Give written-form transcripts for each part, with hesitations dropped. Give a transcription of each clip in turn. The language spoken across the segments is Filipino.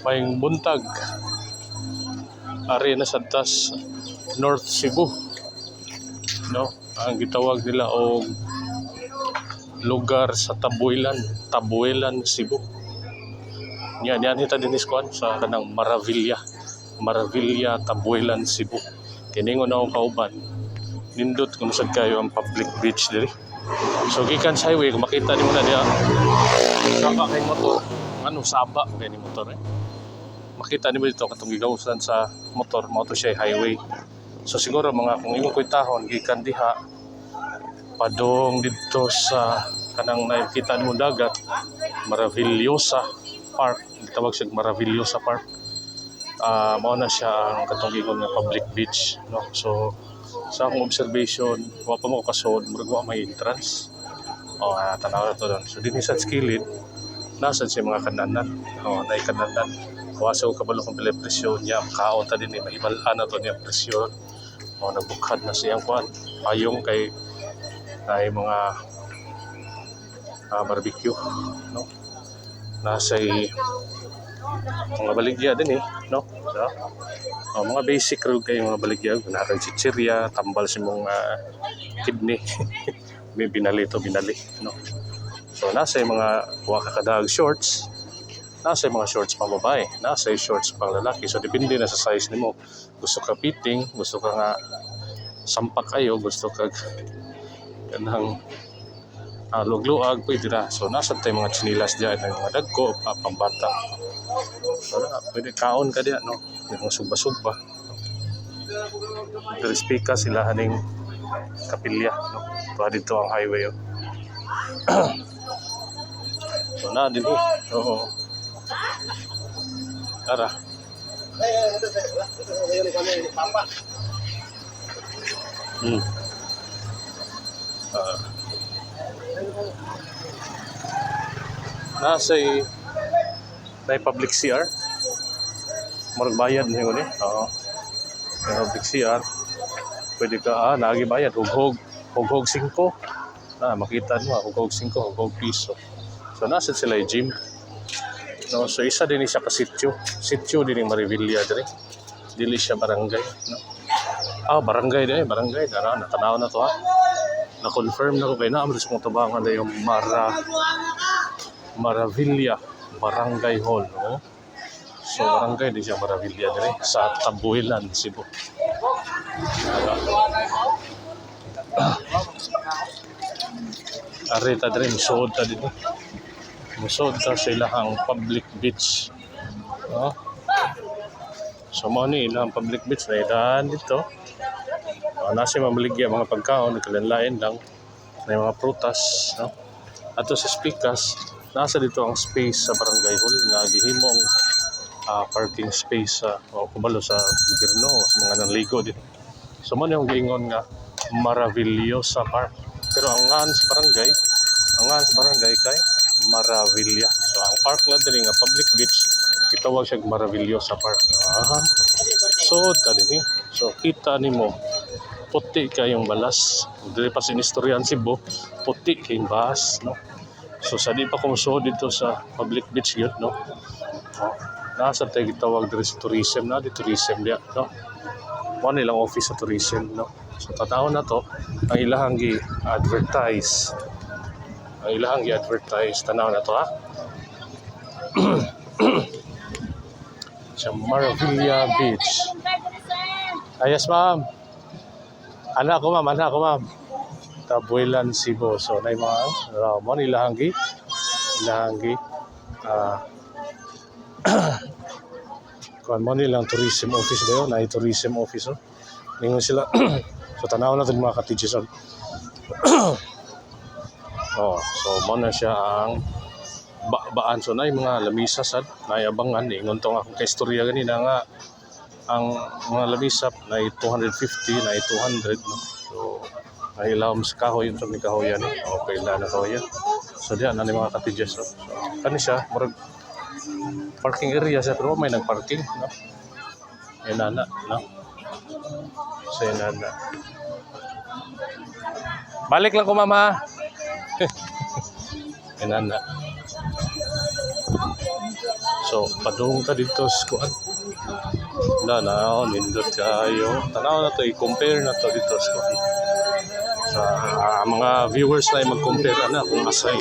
Maying buntag. Ari na sa tas North Cebu. No, ang gitawag nila og lugar sa Tabuelan, Cebu. Yan hita din iskuan sa kanang Maravilla, Tabuelan, Cebu. Kiningon na akong kauban. Nindot kung saan kayo ang public beach diri. So gikan sa highway, kung makita nimo na diya, saba kay motor, saba kay ni motor Makita nimo dito katong gigawsan sa motor, mo to siya highway. So siguro mga kung imong kuitahon gikan diha padong dito sa kanang nakita nimo dagat, Maravillosa Park, gitawag siya Maravillosa Park. Mao na siya ang katong giingon nga public beach, no. So sa akong observation, wa pa mo kasod, murag wa may entrance. Tanaw na to doon. So dinhi sa skilid, nasa siya mga kananan. Nay kananan. Kawaso kabalo kung pila presyon niya, kaon ta din mahibalaan na to niya presyon. Nagbukhad na siyang kuan. Payong kay mga barbecue, no. Nasa mga baligya din no. So, mga basic rule kayo mga baligya, nakang chichirya, tambal si mong kidney. May binali, no. So nasa mga wakadag shorts, nasa mga shorts pang babae, nasa shorts pang lalaki. So depende na sa size nimo. Gusto ka fitting, gusto ka nga sampak kayo, gusto ka kanang lugluag, pwede na. So nasa tayo mga chinilas dyan, mga dagko, pambata. So pwede kaon ka diyan, no. Yung sugba-sugba. Dari spika sila haning kapilya, no. So dito ang highway. So na din Oo. Tara. Nasa may public CR. Marag bayad niyo ni. May public CR. Pwede ka nagibayad hughog 5. Makita mo hughog 5, hughog piso. So nasa sila yung gym. No, so isa din siya ka sitio din yung Marivilla dire. Dili siya barangay, no. Barangay din, barangay. Natanaw na to Na-confirm na ko kay naamon sa kong tabangan na yung Maravilla Barangay Hall, no. So barangay din siya Maravilla dire sa Tabuelan, Cebu. Arita dire musod ta dito. Musod ta sa ilahang public beach. So mo ni ilang public beach na idaan dito. Nasa mamaligya mga pagkaon, nagkalanlain lang. May mga prutas, no. Ato sa spikas, nasa dito ang space sa barangay hall nga gihimong parking space sa kubalo sa gobyerno o sa mga nanligo dito. So mo ni yung giingon nga Maravillosa Park. Pero ang ngan sa barangay kay Maravilla. So ang park lang din nga public beach, itawag siya Maravillosa Park. So tadi so kita nimo puti kayong balas. Dili pa sinistoryan Cebu, puti kayong bahas, no. So sa di pa kumusuod dito sa public beach yun, no. Nasa tayo gitawag diri sa tourism na, di tourism diya, no. Mo nilang office sa tourism, no. So tataon na to ang ilahang gi-advertise. Tanaw na to sa Maravilla Beach. Yes ma'am. Anak ko ma'am. Tabuelan, Cebu. So na mga mo ilahang gi kuan mo nilang tourism office dayo, na tourism office. Ningon sila. So tanaw na to mga ka-teachers. So mo na siya ang baan. So na mga lamisa sad naiabangan ingon to nga kung kaistorya ganina nga ang mga lamisa na 250 na 200, no. So nailaw sa kahoy yung ni kahoyan okay na kahoyan. So diyan na ni mga ka-teachers. So kani siya murag parking area siya pero may nagparking, no. Inana, no. So inana. Balik lang ko mama. Inana. So, padung ka dito sa kuan. Nindot kayo. Tanaw na to, i-compare na to dito sa kuan. Sa mga viewers na mag-compare ana kung asay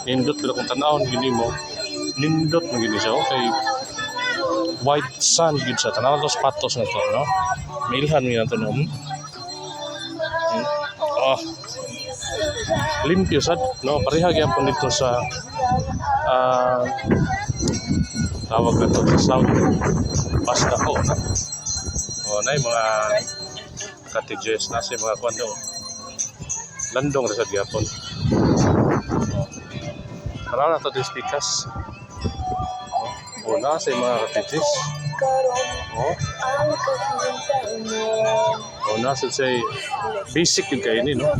nindot, pero kung tanaw gini mo, nindot na gini siya. Okay. White sand gid siya. Tanaw to sapatos na to, no? Milhan mi na to, no? Oh. Limpyo sad, no? Pareha gyapon dito sa tawag na to sa South Pastaco, no? O, na mga cottages na sa mga kwando. Landong sa gyapon. Tanaw na to di speakers. O, na sa mga cottages. O, na sa say basic yung kainin, no?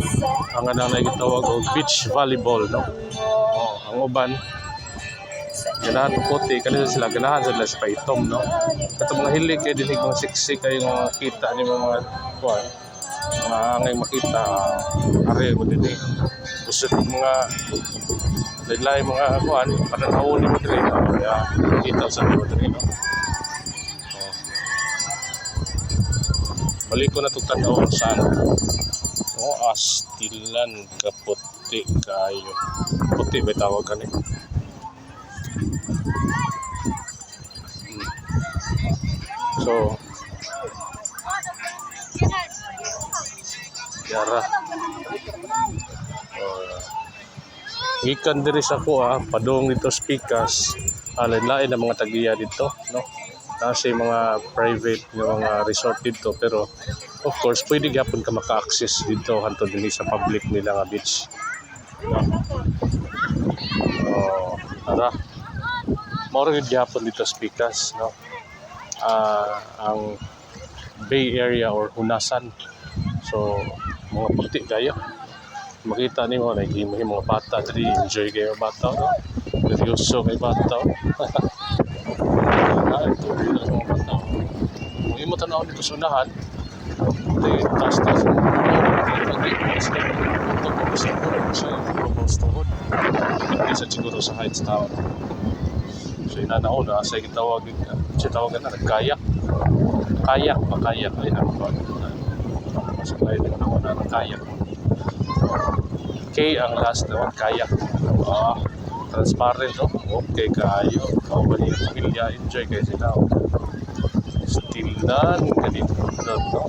Ang anang nagitawag o beach volleyball, no? O, ang uban ganahan puti, kanina sila ganahan sila sa paitom, no? Kato mga hilig kayo dinig mga siksi kayo mga kita ni mga kuwan, mga angay makita ari mo dinig gusto mga lain mga kuwan pananawon mo dinig kaya kita sa mo dinig, no? Balik ko na itong tanaw saan astilan kaputi kayo puti ba tawag ka ni so yara gikan diri sa kuha padung dito speakers lain-lain ang mga tagiya dito, no? Nasa mga private yung mga resort dito, pero of course pwede gyapon ka maka-access dito hanto dinhi sa public nila nga beach, no? Tara mao gyud gyapon dito speakers, no? Ang Bay Area or Hunasan, so mga puti kayo makita ni mo mga bata diri, enjoy kayo bata, no? Seryoso kay bata. Ito din ang mga bata. Kung imo tanaw dito sa unahan, taas-taas mo. Pag-iwas ka, ito po sa kurang sa Provost Tuhod. Hindi sa siguro sa Heights Tower. So inanauna, sa tawagan na, nagkayak. Kayak ay naman. Masakay din ako na kayak. K ang last naman, kayak. Transparent, no? Okay kayo. Kauban yung pamilya, enjoy kayo sila. Stilan, ganito. No?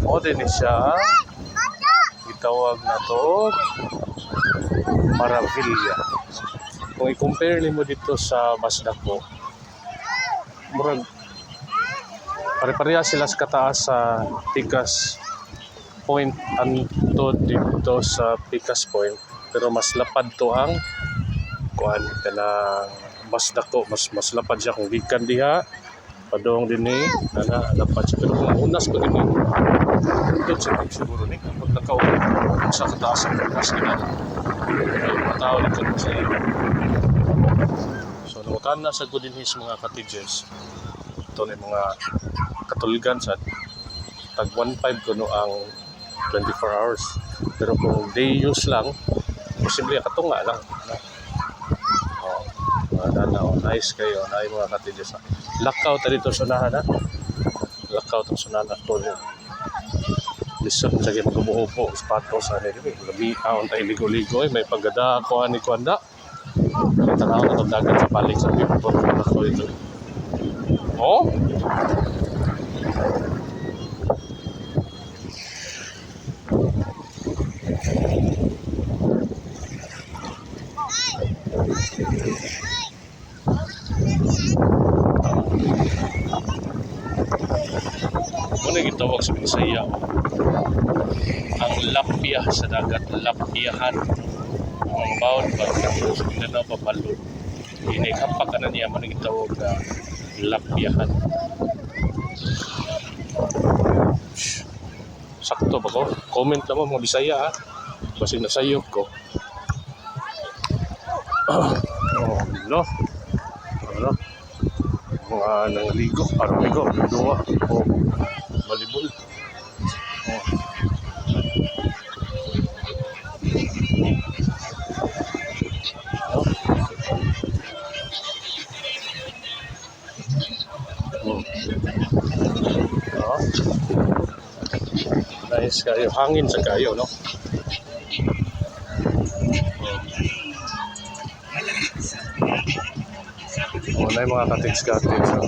O din siya. Itawag na to Maravilla. Kung i-compare mo dito sa Basdaco, murag pare-pareha sila sa kataas sa Picas Point anto dito sa Picas Point, pero mas lapad to ang kuan kanang Basdaco, mas lapad siya kung gikan diha padong dinhi lapad siya, pero kung unas pag ini dito siguro ni kapag nakauwi sa kataas ang Picas kinala matao dito sa so nangutan na sa Godinhis mga cottages. Ito na mga katulgan sa tag 1.5 kuno ang 24 hours, pero kung day use lang posible katunga lang, no? Nice kayo na mga cottages. Lockout dito sa unahan, ha? Lockout ang sunana to listen sa mga magbuhubo sapatos sa herbi gabi tayo ligo-ligo may pagada ko ani kuanda tanaw na itong dagat sa balik sa people na ko ito. Oh? Muna gitawag sa Bisaya ang lapya sa dagat, lapyahan ang bawat pagkakos na pabalod inikampak ka na niya man gitawag na lapyahan. Sakto ba ko? Comment naman mga Bisaya, ha? Kasi nasayop ko. No? Ano? Mga nangligo, parang ligo, duwa, o malibol. Nice kayo. Hangin sa kayo, no? Na yung mga cottage-cottage. No?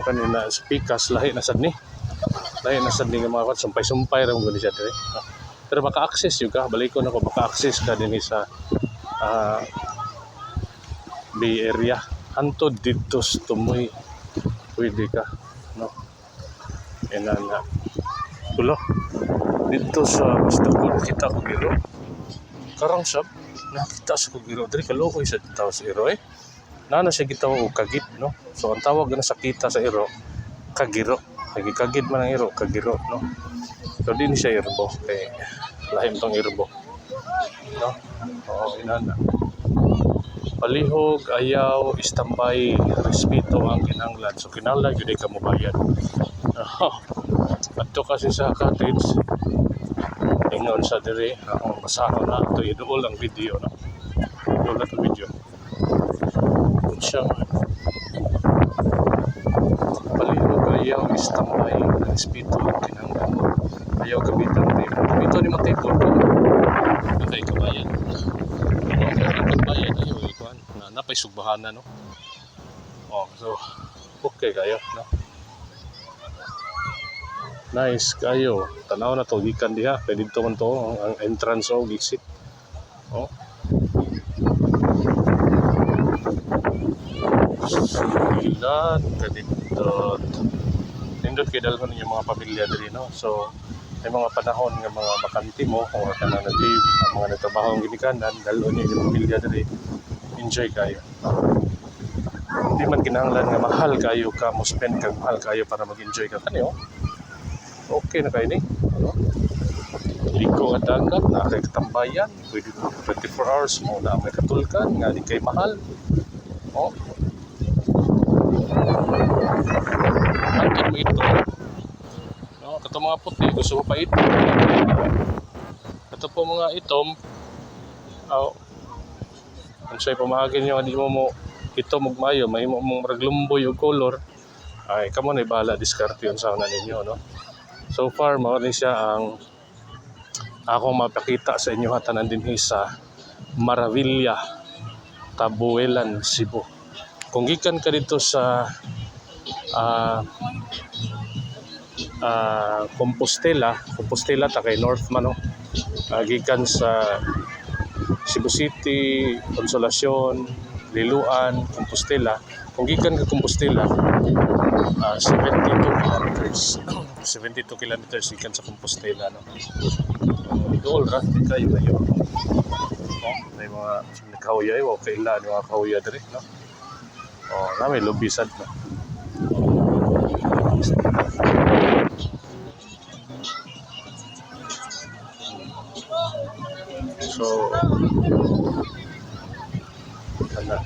Kanina, speakers, lahi na sad ni. Lahi na sad ni nga mga sumpay-sumpay rin mo siya dire. Pero maka-access yung ka. Balik ko na ko, maka-access ka din sa Bay Area. Hantod dito sa Tumoy. Pwede ka. No? Na tulo. Dito sa basta ko nakita ko giro. Karang sab. Nakita sa ko giro. Dari kalokoy sa tao sa iro eh. Nana siya gitaw o kagit, no? So, ang tawag na sa kita sa iro, kagiro. Kagit man ang iro, kagiro, no? So, di ni siya irbo. Kaya, lahim tong irbo. No? Oo, inana. Palihog, ayaw, istambay, respeto ang kinanglan. So, kinanglan, yun ay kamubayan. Ato kasi sa cottage, ingon sa diri, akong basaho na, ito idool ang video, no? Idool na ito video. Siyang palihog, ayaw, istambay, respeto ang kinanglan. Ayaw gamitan tayo. Ito ni mga table ko. Ito ay kabayan. Kabayan, ayaw ikuan. Napay sugbahan na, no? So, okay kayo, no? Nice kayo. Tanaw na to, gikan diha. Kaya dito man to, ang entrance o exit. Silat kadindot. Nindot kay dalhon yung mga pamilya diri, no? So, may mga panahon nga mga bakante mo kung ka na nag-leave, ang mga nagtrabaho ang ginikanan, dalhon yung pamilya diri. Enjoy kayo. Hindi man kinahanglan nga mahal kayo ka mo spend kag mahal kayo para mag-enjoy ka kaniyo. Okay na kayo ni. Ano? Liko at dagat, na kay katambayan, pwede 24 hours mo na may katulkan, nga di kay mahal. Antong mo ito. No, kato mga puti, gusto mo pa ito. Kato po mga itom. Kung siya'y pamahagin nyo, hindi mo ito magmayo, may mong raglumboy o color, ay kamo na ibahala, discard yun sa una ninyo, no? So far, mauni siya ang akong mapakita sa inyo hatanan din sa Maravilla, Tabuelan, Cebu. Kung gikan ka dito sa Compostela ta kay North man, no? Gikan sa Cebu City, Consolacion, Liloan, Compostela. Kung gikan ka Compostela, 72 kilometers. 72 kilometers gikan sa Compostela, no? Idol ra kayo kayo. May mga nagkahuyay, okay la ni mga kahuyay diri, no? Na may lobisad na. So, ano?